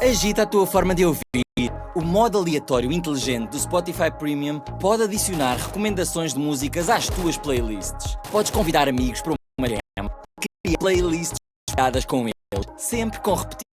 Agita a tua forma de ouvir. O modo aleatório inteligente do Spotify Premium pode adicionar recomendações de músicas às tuas playlists. Podes convidar amigos para uma jam e criar playlists espalhadas com eles, sempre com repetição.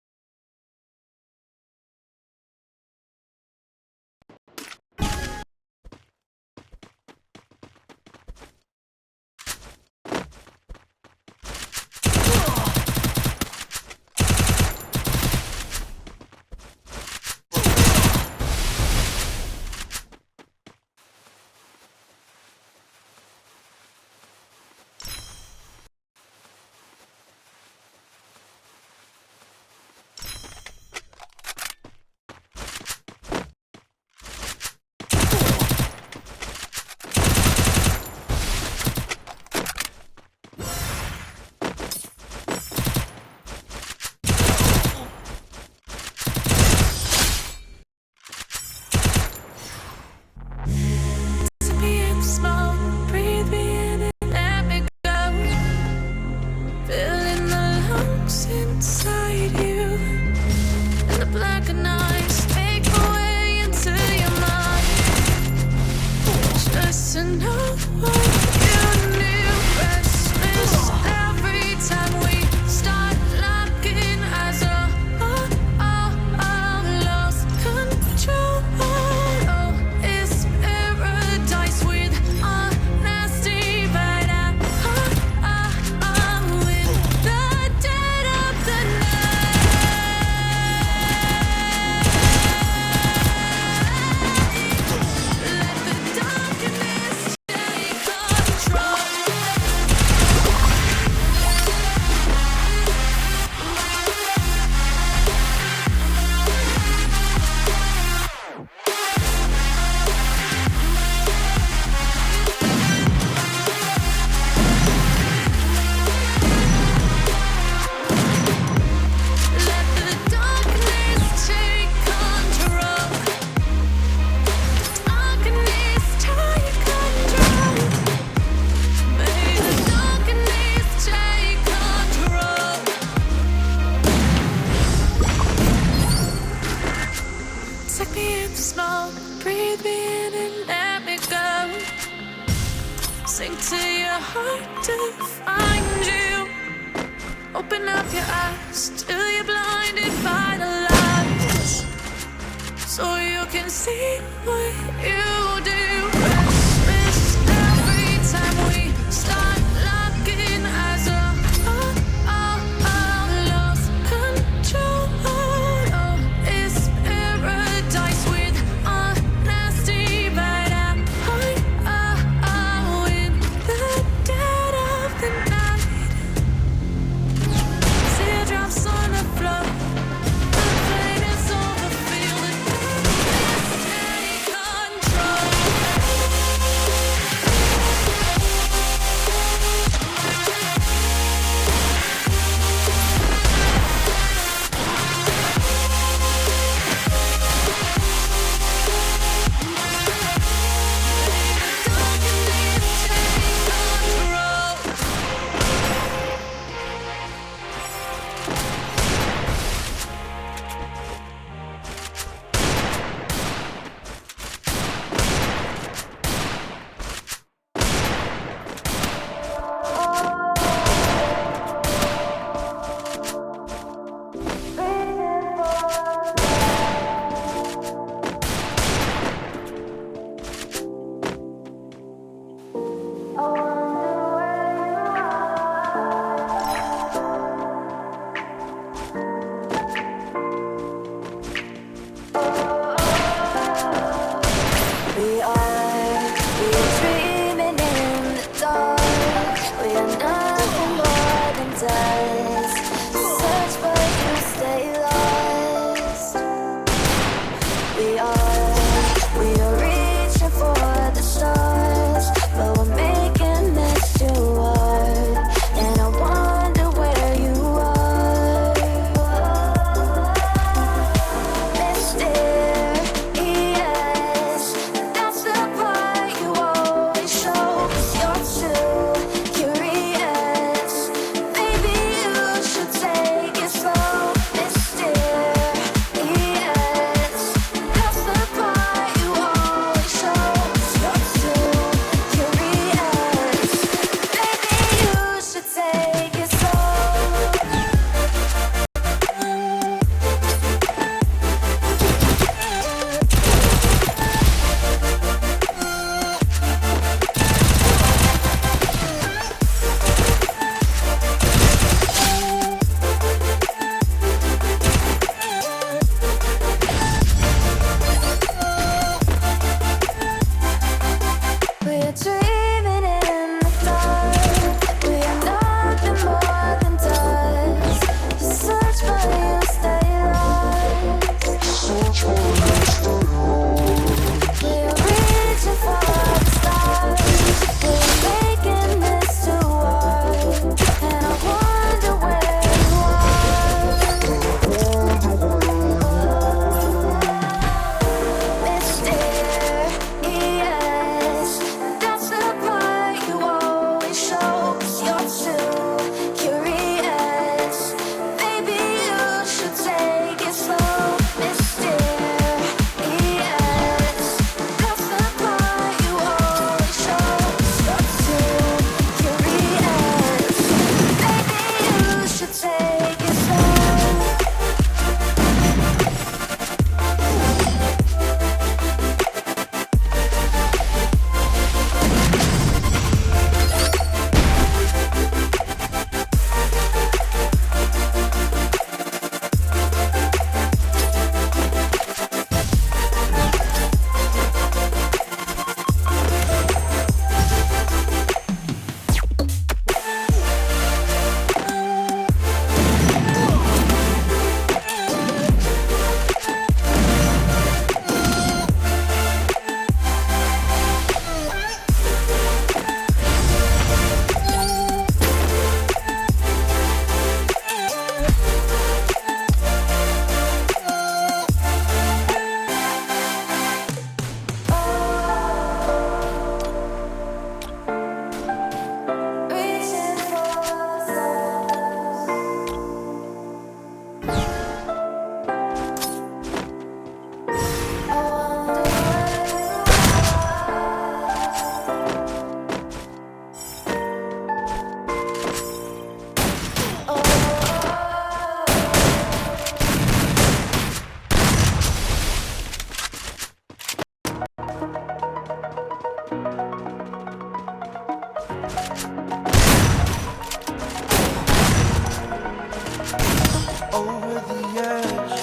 over the edge.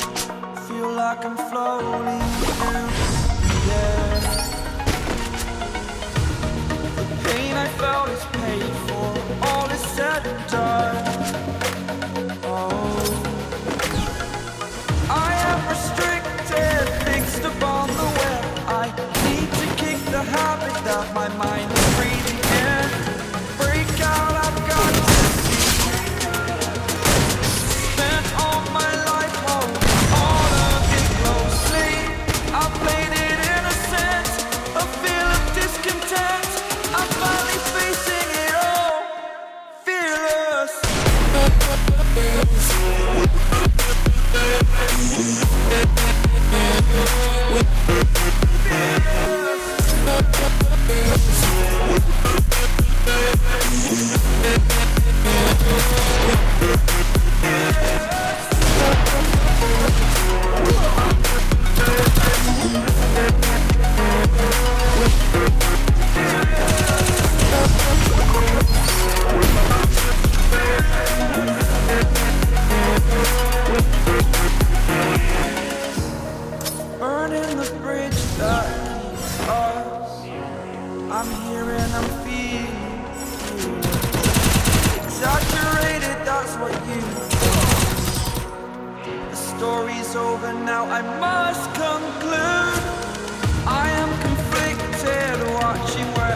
Feel like I'm floating through the air. The pain I felt is paid for, all is said and done. Oh, I am restricted, fixed upon the web. I need to kick the habit that my mind is breathing in. Break out, I've got to see. Spent all my life holding all of it closely. I played it innocent, a feel of discontent. I'm finally facing it all, fearless. Burning the bridge that keeps us. I'm here and I'm feeling exaggerated, that's what you do. The story's over now, I must conclude.